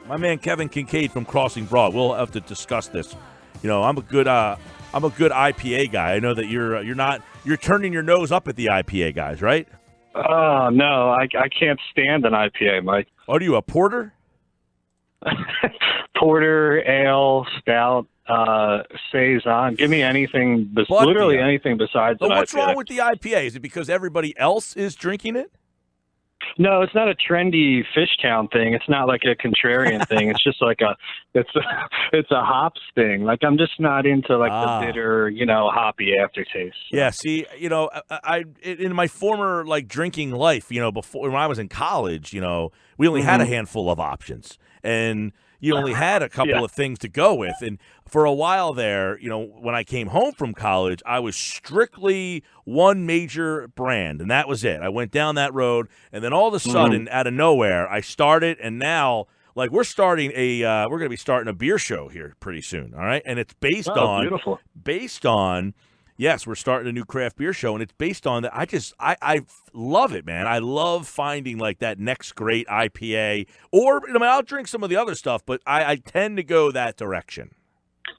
My man Kevin Kinkead from Crossing Broad. We'll have to discuss this. You know, I'm a good IPA guy. I know that you're turning your nose up at the IPA guys, right? Oh, no, I can't stand an IPA, Mike. Are you a porter? Porter, ale, stout, saison. Give me anything, literally anything besides an IPA. What's wrong with the IPA? Is it because everybody else is drinking it? No, it's not a trendy Fishtown thing. It's not like a contrarian thing. It's just like it's a hops thing. Like I'm just not into like the bitter, hoppy aftertaste. So. Yeah. See, I in my former like drinking life, before when I was in college, we only had a handful of options, and you only had a couple of things to go with. And for a while there, when I came home from college, I was strictly one major brand, and that was it. I went down that road, and then all of a sudden, out of nowhere, I started, and now, like, we're going to be starting a beer show here pretty soon, all right? And it's based on, yes, we're starting a new craft beer show, and it's based on that. I love it, man. I love finding like that next great IPA, or I'll drink some of the other stuff, but I tend to go that direction.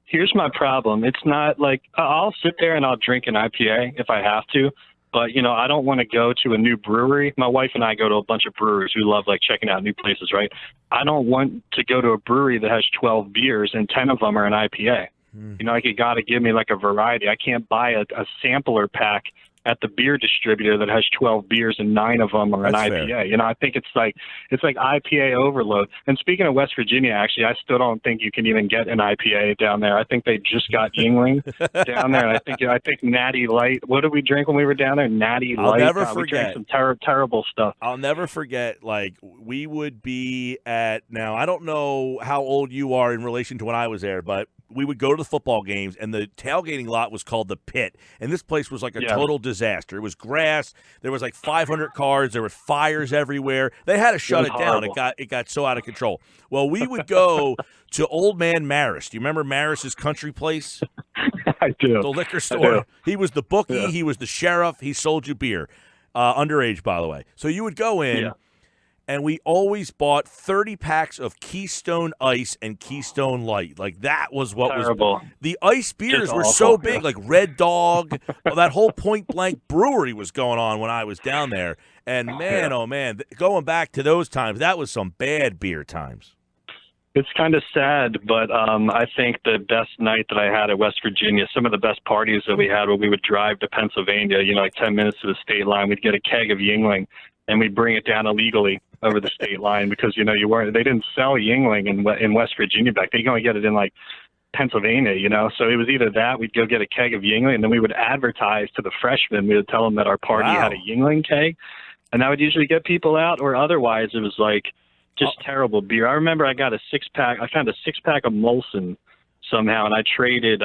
Here's my problem. It's not like I'll sit there and I'll drink an IPA if I have to, but I don't want to go to a new brewery. My wife and I go to a bunch of breweries. We love like checking out new places, right? I don't want to go to a brewery that has 12 beers and 10 of them are an IPA. Like you got to give me like a variety. I can't buy a sampler pack at the beer distributor that has 12 beers and 9 of them are an IPA. Fair. I think it's like IPA overload. And speaking of West Virginia, actually, I still don't think you can even get an IPA down there. I think they just got Yingling down there. And I think Natty Light. What did we drink when we were down there? Natty Light. I'll never forget. We drank some terrible stuff. I'll never forget. Like we would be at now. I don't know how old you are in relation to when I was there, but we would go to the football games, and the tailgating lot was called the Pit. And this place was like a total disaster. It was grass. There was like 500 cars. There were fires everywhere. They had to shut it down. It got so out of control. Well, we would go to Old Man Maris. Do you remember Maris's country place? I do. The liquor store. He was the bookie. Yeah. He was the sheriff. He sold you beer. Underage, by the way. So you would go in. Yeah. And we always bought 30 packs of Keystone Ice and Keystone Light. Like, that was what Terrible. The ice beers were so big, like Red Dog. That whole Point Blank brewery was going on when I was down there. And, man, oh, man, going back to those times, that was some bad beer times. It's kind of sad, but I think the best night that I had at West Virginia, some of the best parties that we had when we would drive to Pennsylvania, like 10 minutes to the state line, we'd get a keg of Yingling, and we'd bring it down illegally over the state line because, they didn't sell Yingling in West Virginia back then. You can only get it in, like, Pennsylvania, So it was either that, we'd go get a keg of Yingling, and then we would advertise to the freshmen. We would tell them that our party had a Yingling keg, and that would usually get people out, or otherwise it was, like, just terrible beer. I remember I got a 6-pack. I found a 6-pack of Molson somehow, and I traded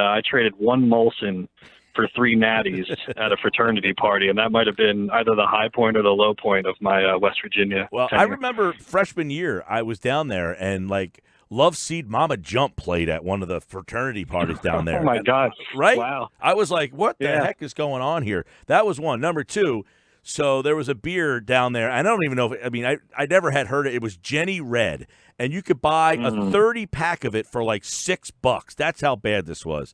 one Molson for 3 natties at a fraternity party, and that might have been either the high point or the low point of my West Virginia Well, tenure. I remember freshman year, I was down there, and, like, Love Seed Mama Jump played at one of the fraternity parties down there. Oh, my God. Right? Wow. I was like, what the heck is going on here? That was one. Number 2, so there was a beer down there. I don't even know I never had heard it. It was Jenny Red, and you could buy a 30-pack of it for like $6. That's how bad this was.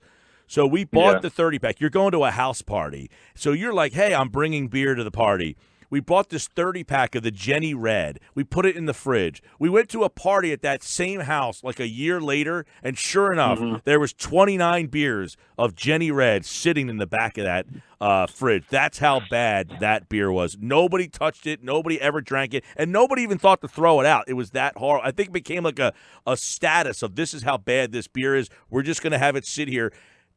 So we bought the 30-pack. You're going to a house party. So you're like, hey, I'm bringing beer to the party. We bought this 30-pack of the Jenny Red. We put it in the fridge. We went to a party at that same house like a year later, and sure enough, there was 29 beers of Jenny Red sitting in the back of that fridge. That's how bad that beer was. Nobody touched it. Nobody ever drank it, and nobody even thought to throw it out. It was that horrible. I think it became like a status of this is how bad this beer is. We're just going to have it sit here,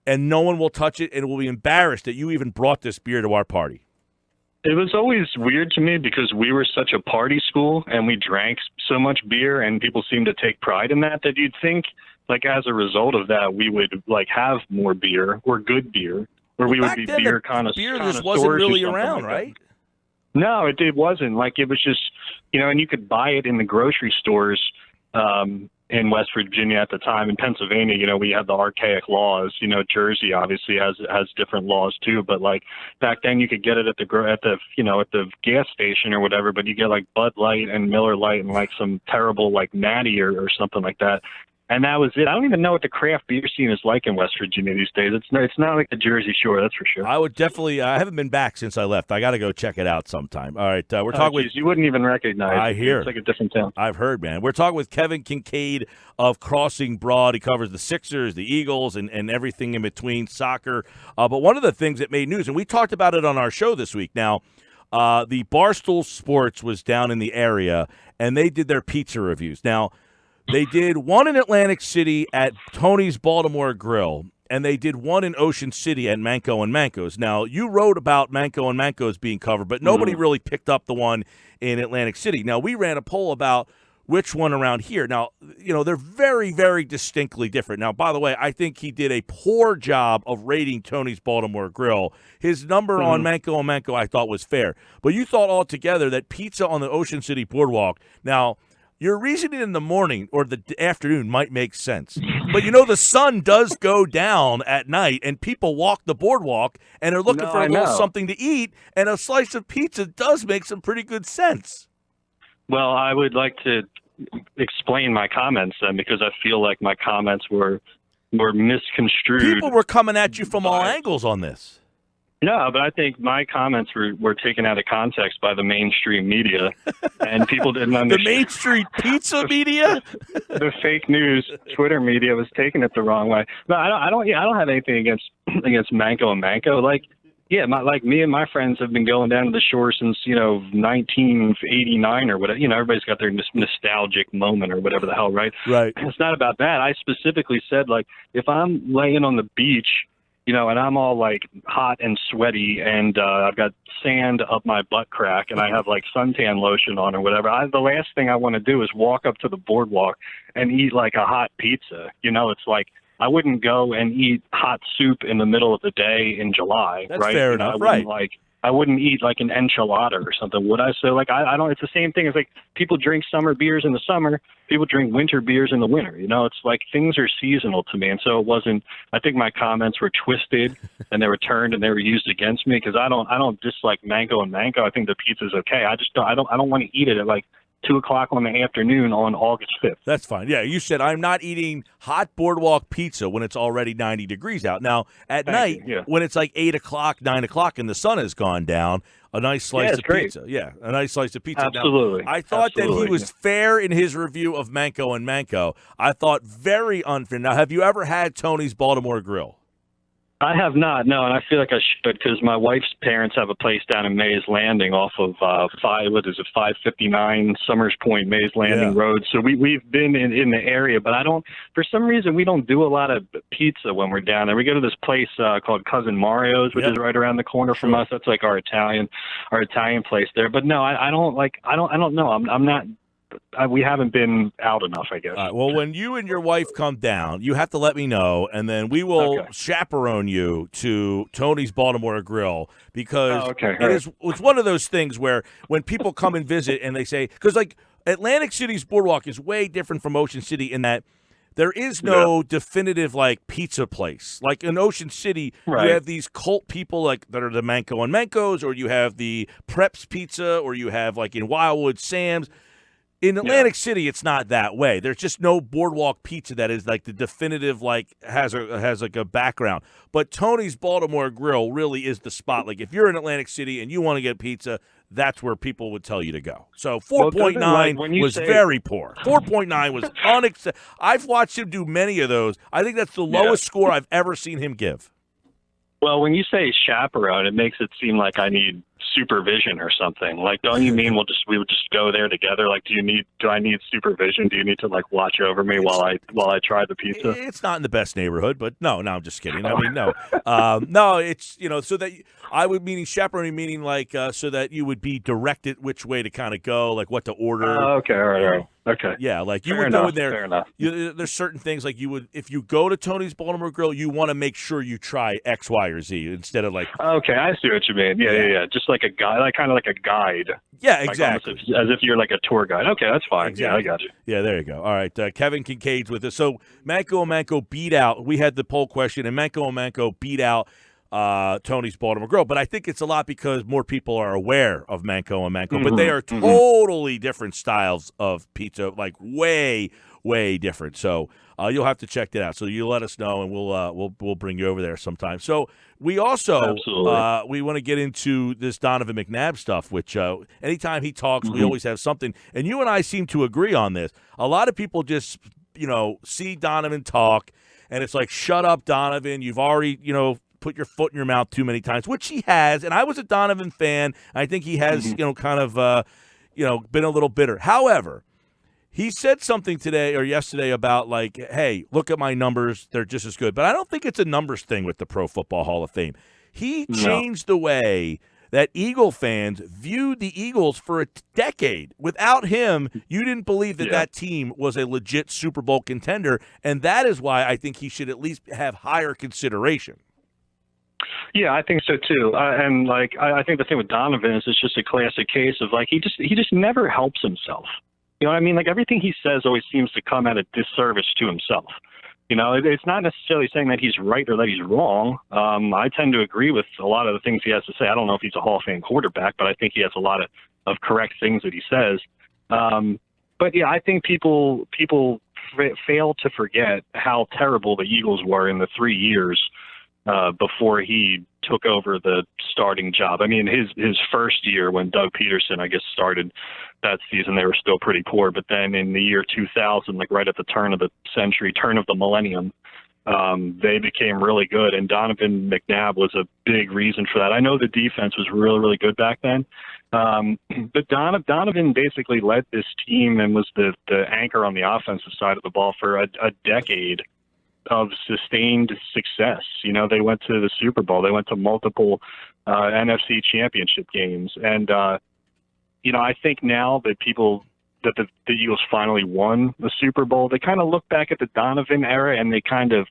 and no one will touch it, and will be embarrassed that you even brought this beer to our party. It was always weird to me because we were such a party school and we drank so much beer, and people seemed to take pride in that you'd think, like, as a result of that, we would, like, have more beer or good beer, or we would be beer connoisseurs. Beer just wasn't really around, right? No, it wasn't. Like, it was just, and you could buy it in the grocery stores, in West Virginia at the time. In Pennsylvania, we had the archaic laws. Jersey obviously has different laws too. But like back then, you could get it at the gas station or whatever. But you get like Bud Light and Miller Light and like some terrible like Natty or something like that. And that was it. I don't even know what the craft beer scene is like in West Virginia these days. It's not like the Jersey Shore, that's for sure. I would definitely. I haven't been back since I left. I got to go check it out sometime. All right, we're talking with. You wouldn't even recognize. I hear it's like a different town. I've heard, man. We're talking with Kevin Kinkead of Crossing Broad. He covers the Sixers, the Eagles, and everything in between, soccer. But one of the things that made news, and we talked about it on our show this week. Now, the Barstool Sports was down in the area, and they did their pizza reviews. Now. They did one in Atlantic City at Tony's Baltimore Grill, and they did one in Ocean City at Manco and Manco's. Now, you wrote about Manco and Manco's being covered, but nobody really picked up the one in Atlantic City. Now, we ran a poll about which one around here. Now, they're very, very distinctly different. Now, by the way, I think he did a poor job of rating Tony's Baltimore Grill. His number on Manco and Manco I thought was fair. But you thought altogether that pizza on the Ocean City Boardwalk, now, your reasoning in the morning or the afternoon might make sense. But, the sun does go down at night, and people walk the boardwalk, and are looking for a little something to eat, and a slice of pizza does make some pretty good sense. Well, I would like to explain my comments then, because I feel like my comments were misconstrued. People were coming at you from all angles on this. No, but I think my comments were taken out of context by the mainstream media, and people didn't understand. The mainstream pizza media? The fake news Twitter media was taking it the wrong way. But I don't have anything against Manco and Manco. Like, yeah, me and my friends have been going down to the shore since 1989 or whatever. Everybody's got their nostalgic moment or whatever the hell, right? Right. It's not about that. I specifically said, like, if I'm laying on the beach, and I'm all like hot and sweaty, and I've got sand up my butt crack, and I have like suntan lotion on or whatever. The last thing I want to do is walk up to the boardwalk and eat like a hot pizza. It's like I wouldn't go and eat hot soup in the middle of the day in July. That's right? fair enough, right? I wouldn't eat like an enchilada or something, would I? So like I don't. It's the same thing as like people drink summer beers in the summer, people drink winter beers in the winter. It's like things are seasonal to me, and so it wasn't. I think my comments were twisted and they were turned and they were used against me because I don't dislike Manco and Manco. I think the pizza's okay. I just don't. I don't want to eat it at like 2:00 on the afternoon on August 5th. That's fine. Yeah, you said I'm not eating hot boardwalk pizza when it's already 90 degrees out. Now, at night, when it's like 8:00, 9:00, and the sun has gone down, a nice slice of pizza. Yeah, a nice slice of pizza. Absolutely. Now, I thought that he was fair in his review of Manco and Manco. I thought very unfair. Now, have you ever had Tony's Baltimore Grill? I have not, no, and I feel like I should because my wife's parents have a place down in Mays Landing off of 559 Summers Point, Mays Landing Road. So we've been in the area, but for some reason, we don't do a lot of pizza when we're down there. We go to this place called Cousin Mario's, which is right around the corner from us. That's like our Italian place there. But no, I don't know. I'm not. We haven't been out enough, I guess. All right, well, when you and your wife come down, you have to let me know, and then we will chaperone you to Tony's Baltimore Grill because it's one of those things where when people come and visit and they say, because like Atlantic City's Boardwalk is way different from Ocean City in that there is no definitive like pizza place. Like in Ocean City, you have these cult people like that are the Manco and Manco's, or you have the Preps Pizza, or you have like in Wildwood Sam's. In Atlantic City, it's not that way. There's just no boardwalk pizza that is like the definitive, like has like a background. But Tony's Baltimore Grill really is the spot. Like if you're in Atlantic City and you want to get pizza, that's where people would tell you to go. So 4.9 was very poor. 4.9 was unacceptable. I've watched him do many of those. I think that's the lowest score I've ever seen him give. Well, when you say chaperone, it makes it seem like I need supervision or something. Like, don't you mean we would just go there together? Like, do I need supervision? Do you need to like watch over me while I try the pizza? It's not in the best neighborhood, but no, I'm just kidding. I mean, no, no, it's so that I would meaning chaperoning, meaning like so that you would be directed which way to kind of go, like what to order. Okay, all right. Okay. Yeah, like you Fair would go enough, in there. Fair enough. There's certain things like you would, if you go to Tony's Baltimore Grill, you want to make sure you try X, Y, or Z instead of like. Okay, I see what you mean. Yeah. Just like a guide, like kind of like a guide. Yeah, Like exactly. as if you're like a tour guide. Okay, that's fine. Exactly. Yeah, I got you. Yeah, there you go. All right, Kevin Kinkead's with us. So Manco and Manco beat out. We had the poll question, and Manco and Manco beat out Tony's Baltimore Grill. But I think it's a lot because more people are aware of Manco and Manco. But they are totally different styles of pizza, like way, way different. So you'll have to check that out. So you let us know, and we'll bring you over there sometime. So we also we want to get into this Donovan McNabb stuff, which anytime he talks, we always have something. And you and I seem to agree on this. A lot of people just see Donovan talk, and it's like, shut up, Donovan. You've already put your foot in your mouth too many times, which he has. And I was a Donovan fan. I think he has kind of been a little bitter. However, he said something today or yesterday about like, hey, look at my numbers. They're just as good. But I don't think it's a numbers thing with the Pro Football Hall of Fame. He changed the way that Eagle fans viewed the Eagles for a decade. Without him, you didn't believe that team was a legit Super Bowl contender. And that is why I think he should at least have higher consideration. Yeah, I think so too. And like, I think the thing with Donovan is it's just a classic case of like he just never helps himself. You know what I mean? Like everything he says always seems to come at a disservice to himself. It's not necessarily saying that he's right or that he's wrong. I tend to agree with a lot of the things he has to say. I don't know if he's a Hall of Fame quarterback, but I think he has a lot of correct things that he says. But yeah, I think people fail to forget how terrible the Eagles were in the 3 years before he took over the starting job. I mean, his first year when Doug Peterson, I guess, started that season, they were still pretty poor. But then in the year 2000, like right at the turn of the century, turn of the millennium, they became really good. And Donovan McNabb was a big reason for that. I know the defense was really, really good back then. But Donovan basically led this team and was the anchor on the offensive side of the ball for a decade of sustained success. They went to the Super Bowl. They went to multiple NFC championship games. And, I think now that the Eagles finally won the Super Bowl, they kind of look back at the Donovan era and they kind of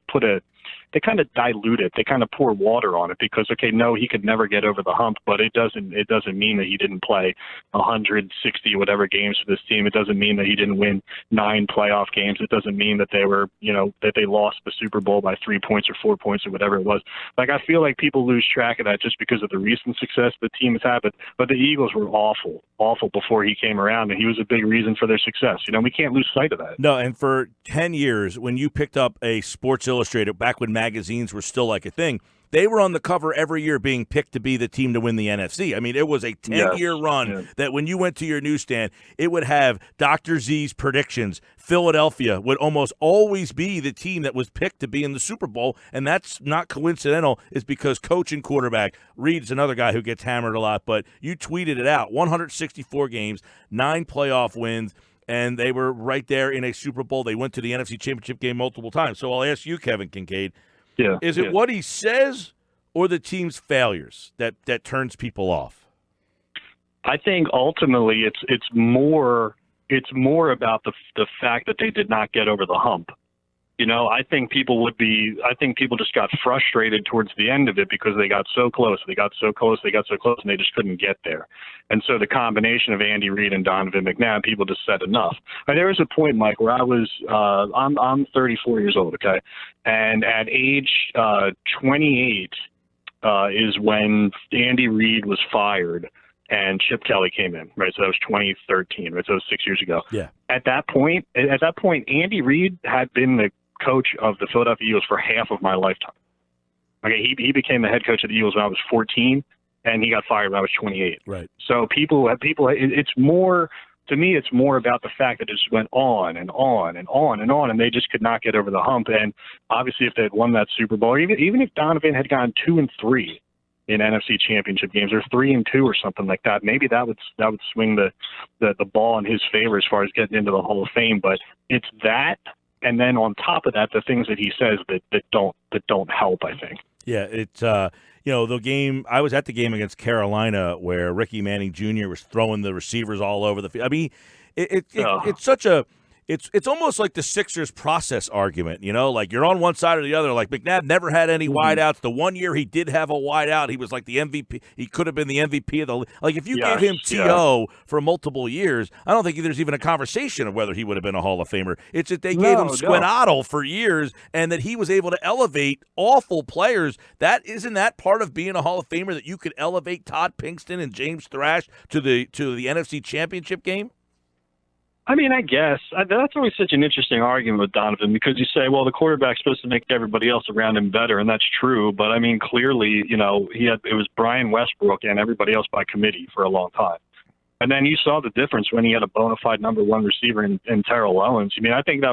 dilute it. They kind of pour water on it because, okay, no, he could never get over the hump, but it doesn't mean that he didn't play 160 whatever games for this team. It doesn't mean that he didn't win 9 playoff games. It doesn't mean that they were, that they lost the Super Bowl by 3 points or 4 points or whatever it was. Like, I feel like people lose track of that just because of the recent success the team has had. But the Eagles were awful before he came around, and he was a big reason for their success. We can't lose sight of that. No, and for 10 years, when you picked up a Sports Illustrated, back when magazines were still like a thing, they were on the cover every year being picked to be the team to win the NFC. I mean, it was a 10-year run that when you went to your newsstand, it would have Dr. Z's predictions. Philadelphia would almost always be the team that was picked to be in the Super Bowl, and that's not coincidental. It's because coach and quarterback, Reed's another guy who gets hammered a lot, but you tweeted it out. 164 games, 9 playoff wins, and they were right there in a Super Bowl. They went to the NFC Championship game multiple times. So I'll ask you, Kevin Kinkead, is it what he says or the team's failures that turns people off? I think ultimately it's more about the fact that they did not get over the hump. I think people just got frustrated towards the end of it because they got so close, and they just couldn't get there. And so the combination of Andy Reid and Donovan McNabb, people just said enough. But there was a point, Mike, where I was, I'm 34 years old, okay? And at age 28 is when Andy Reid was fired and Chip Kelly came in, right? So that was 2013, right? So that was 6 years ago. Yeah. At that point, Andy Reid had been the coach of the Philadelphia Eagles for half of my lifetime. Okay, he became the head coach of the Eagles when I was 14, and he got fired when I was 28. Right. So it's more, to me, it's more about the fact that it just went on and on and on and on, and they just could not get over the hump. And obviously, if they had won that Super Bowl, even if Donovan had gone 2-3 in NFC Championship games, or 3-2 or something like that, maybe that would swing the ball in his favor as far as getting into the Hall of Fame. But it's that. And then on top of that, the things that he says that don't help, I think. Yeah, it's the game. I was at the game against Carolina where Ricky Manning Jr. was throwing the receivers all over the field. I mean, it's such a it's almost like the Sixers process argument, like you're on one side or the other. Like McNabb never had any wideouts. The 1 year he did have a wideout, he was like the MVP. He could have been the MVP of the league. Like if you gave him TO for multiple years, I don't think there's even a conversation of whether he would have been a Hall of Famer. It's that they gave him Squinaddle for years, and that he was able to elevate awful players. Isn't that part of being a Hall of Famer, that you could elevate Todd Pinkston and James Thrash to the NFC Championship game? I mean, I guess that's always such an interesting argument with Donovan, because you say, well, the quarterback's supposed to make everybody else around him better, and that's true. But I mean, clearly, it was Brian Westbrook and everybody else by committee for a long time. And then you saw the difference when he had a bona fide number one receiver in Terrell Owens. I mean, I think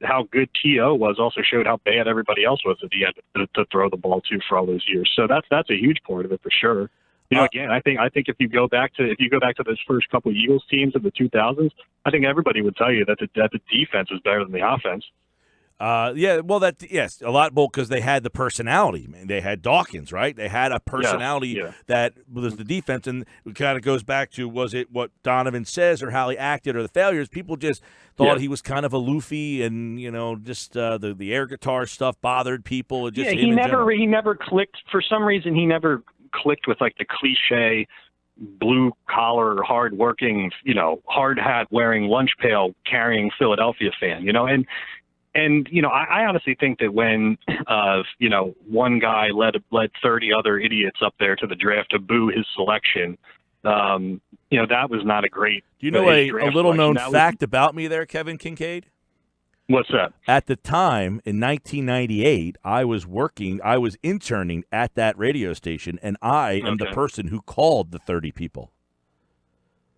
how good T.O. was also showed how bad everybody else was that he had to throw the ball to for all those years. So that's a huge part of it for sure. Again, I think if you go back to those first couple of Eagles teams of the 2000s, I think everybody would tell you that the defense is better than the offense. Yes, a lot more, because they had the personality. Man, they had Dawkins, right? They had a personality that was the defense, and it kind of goes back to, was it what Donovan says or how he acted or the failures? People just thought he was kind of aloofy, and just the air guitar stuff bothered people. He never clicked for some reason. He never clicked with like the cliche blue collar, hard working, hard hat wearing, lunch pail carrying Philadelphia fan, and I honestly think that when one guy led 30 other idiots up there to the draft to boo his selection, that was not a great. Do you know a little known fact about me there, Kevin Kinkead? What's that? At the time, in 1998, I was interning at that radio station, and I am the person who called the 30 people.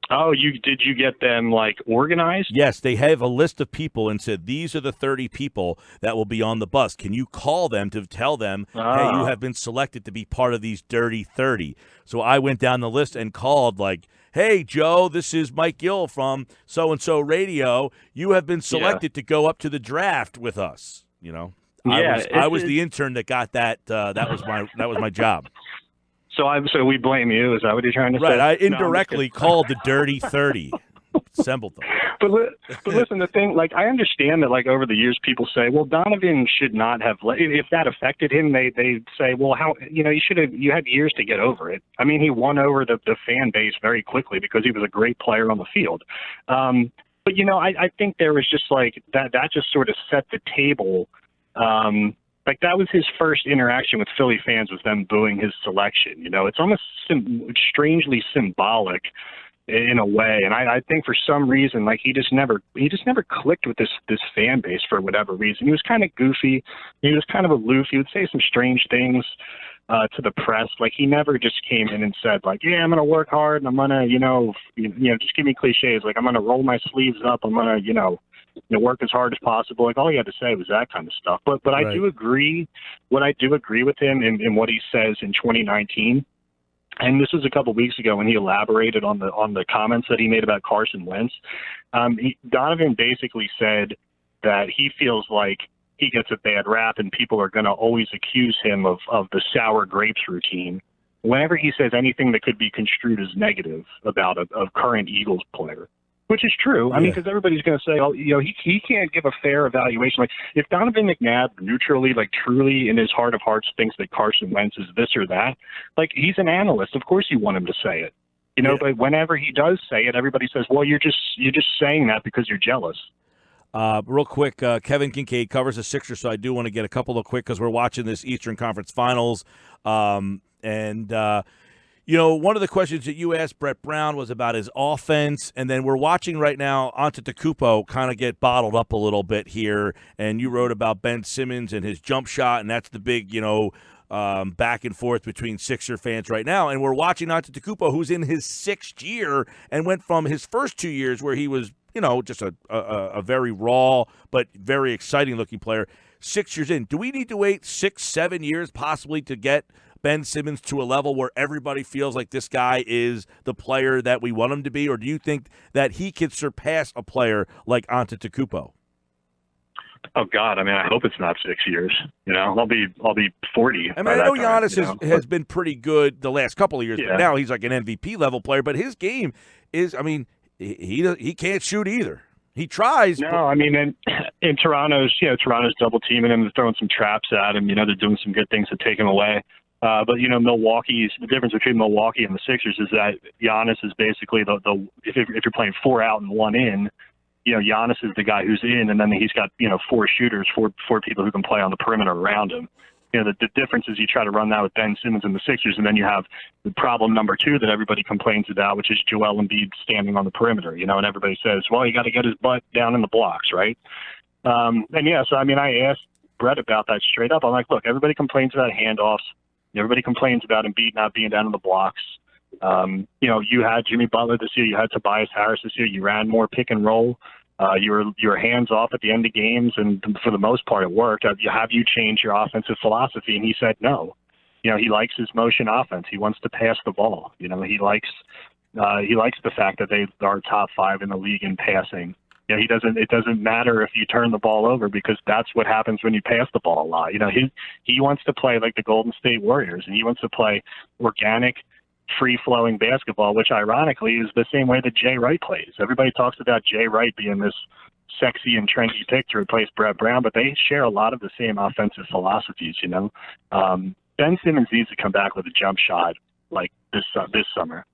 Oh, did you get them organized? Yes, they have a list of people and said, these are the 30 people that will be on the bus. Can you call them to tell them, hey, you have been selected to be part of these dirty 30? So I went down the list and called hey, Joe, this is Mike Gill from so-and-so radio. You have been selected to go up to the draft with us. I was the intern that got that. That was my job. So we blame you. Is that what you're trying to say? Right. I indirectly called the dirty 30. Assembled them. But listen, the thing, I understand that, over the years, people say, well, Donovan should not have. If that affected him, they say, well, how you had years to get over it. I mean, he won over the fan base very quickly because he was a great player on the field. But I think there was just that just sort of set the table. That was his first interaction with Philly fans, was them booing his selection. It's almost strangely symbolic in a way. And I think for some reason, he just never clicked with this fan base for whatever reason. He was kind of goofy. He was kind of aloof. He would say some strange things to the press. He never just came in and said yeah, I'm going to work hard and I'm going to, just give me cliches. I'm going to roll my sleeves up. I'm going to, work as hard as possible. All he had to say was that kind of stuff. But right. I do agree. What I do agree with him in what he says in 2019, and this was a couple of weeks ago when he elaborated on the comments that he made about Carson Wentz. Donovan basically said that he feels like he gets a bad rap and people are going to always accuse him of the sour grapes routine whenever he says anything that could be construed as negative about a current Eagles player. Which is true. I mean, because everybody's going to say, he can't give a fair evaluation. If Donovan McNabb neutrally, truly in his heart of hearts thinks that Carson Wentz is this or that, he's an analyst. Of course you want him to say it. But whenever he does say it, everybody says, well, you're just saying that because you're jealous. Real quick, Kevin Kinkead covers the Sixers, so I do want to get a couple of quick, because we're watching this Eastern Conference Finals. One of the questions that you asked Brett Brown was about his offense, and then we're watching right now Antetokounmpo kind of get bottled up a little bit here, and you wrote about Ben Simmons and his jump shot, and that's the big, back and forth between Sixer fans right now. And we're watching Antetokounmpo, who's in his 6th year and went from his first 2 years where he was, just a very raw but very exciting-looking player. 6 years in. Do we need to wait 6-7 years possibly to get Ben Simmons to a level where everybody feels like this guy is the player that we want him to be, or do you think that he could surpass a player like Antetokounmpo? Oh God! I mean, I hope it's not 6 years. I'll be 40. I know Giannis has been pretty good the last couple of years, but now he's like an MVP level player. But his game is, he can't shoot either. He tries. No, I mean, in Toronto's double teaming him, they're throwing some traps at him. They're doing some good things to take him away. But the difference between Milwaukee and the Sixers is that Giannis is basically if you're playing 4 out and 1 in, Giannis is the guy who's in, and then he's got 4 shooters, four people who can play on the perimeter around him. The difference is you try to run that with Ben Simmons and the Sixers, and then you have the problem number 2 that everybody complains about, which is Joel Embiid standing on the perimeter, and everybody says, well, you got to get his butt down in the blocks, right? So I asked Brett about that straight up. I'm like, look, everybody complains about handoffs. Everybody complains about Embiid not being down in the blocks. You had Jimmy Butler this year. You had Tobias Harris this year. You ran more pick and roll. You were hands off at the end of games, and for the most part, it worked. Have you changed your offensive philosophy? And he said no. He likes his motion offense. He wants to pass the ball. He likes the fact that they are top 5 in the league in passing. It doesn't matter if you turn the ball over, because that's what happens when you pass the ball a lot. He wants to play like the Golden State Warriors, and he wants to play organic, free-flowing basketball, which ironically is the same way that Jay Wright plays. Everybody talks about Jay Wright being this sexy and trendy pick to replace Brett Brown, but they share a lot of the same offensive philosophies. Ben Simmons needs to come back with a jump shot like this summer,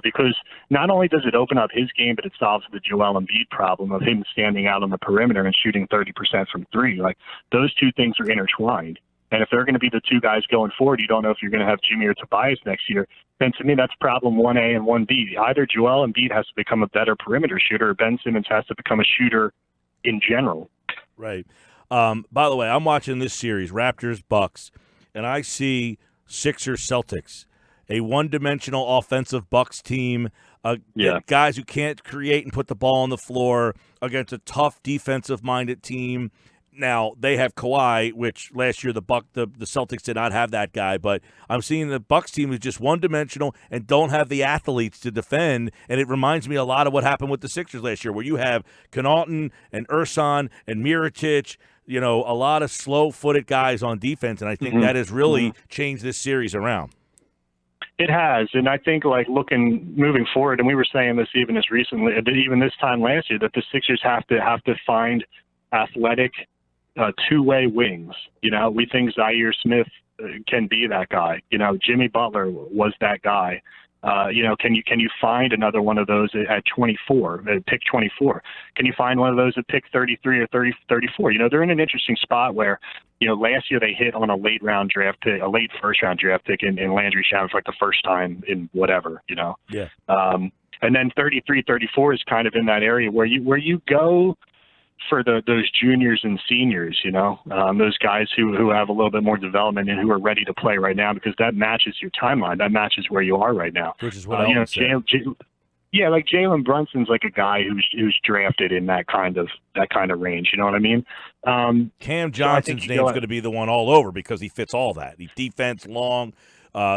because not only does it open up his game, but it solves the Joel Embiid problem of him standing out on the perimeter and shooting 30% from 3. Like, those two things are intertwined. And if they're going to be the 2 guys going forward, you don't know if you're going to have Jimmy or Tobias next year. Then to me, that's problem 1A and 1B. Either Joel Embiid has to become a better perimeter shooter, or Ben Simmons has to become a shooter in general. Right. By the way, I'm watching this series, Raptors-Bucks, and I see Sixers-Celtics, a one-dimensional offensive Bucks team, guys who can't create and put the ball on the floor against a tough defensive-minded team. Now, they have Kawhi, which last year the Celtics did not have that guy, but I'm seeing the Bucks team is just one-dimensional and don't have the athletes to defend, and it reminds me a lot of what happened with the Sixers last year, where you have Connaughton and Ersan and Mirotic, a lot of slow-footed guys on defense, and I think that has really changed this series around. It has, and I think moving forward, and we were saying this even this time last year, that the Sixers have to find athletic two-way wings. We think Zaire Smith can be that guy. Jimmy Butler was that guy. Can you find another one of those at 24, at pick 24? Can you find one of those at pick 33 or 34? They're in an interesting spot where, last year they hit on a late first round draft pick in Landry Shamet for the first time in whatever, Yeah. And then 33, 34 is kind of in that area where you go for those juniors and seniors, those guys who have a little bit more development and who are ready to play right now, because that matches your timeline. That matches where you are right now. Which is what I said. Like Jalen Brunson's like a guy who's drafted in that kind of range. You know what I mean? Cam Johnson's name's going to be the one all over because he fits all that. He defense, long,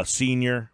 senior.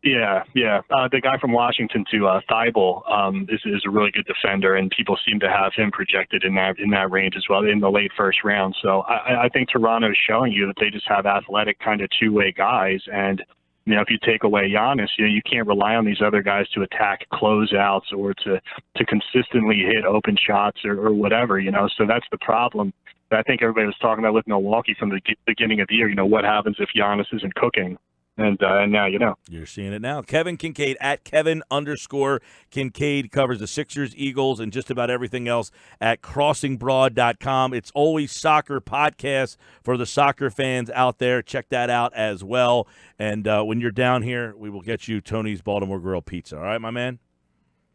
Yeah. The guy from Washington too, Thibault, is a really good defender, and people seem to have him projected in that range as well in the late first round. So I think Toronto is showing you that they just have athletic kind of two-way guys, and if you take away Giannis, you can't rely on these other guys to attack closeouts or to consistently hit open shots or whatever. So that's the problem that I think everybody was talking about with Milwaukee from the beginning of the year. What happens if Giannis isn't cooking? And now you know. You're seeing it now. Kevin Kinkead at Kevin_Kinkead covers the Sixers, Eagles, and just about everything else at crossingbroad.com. It's always soccer podcast for the soccer fans out there. Check that out as well. And when you're down here, we will get you Tony's Baltimore Grill Pizza. All right, my man?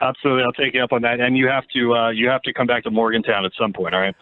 Absolutely. I'll take you up on that. And you have to come back to Morgantown at some point, all right?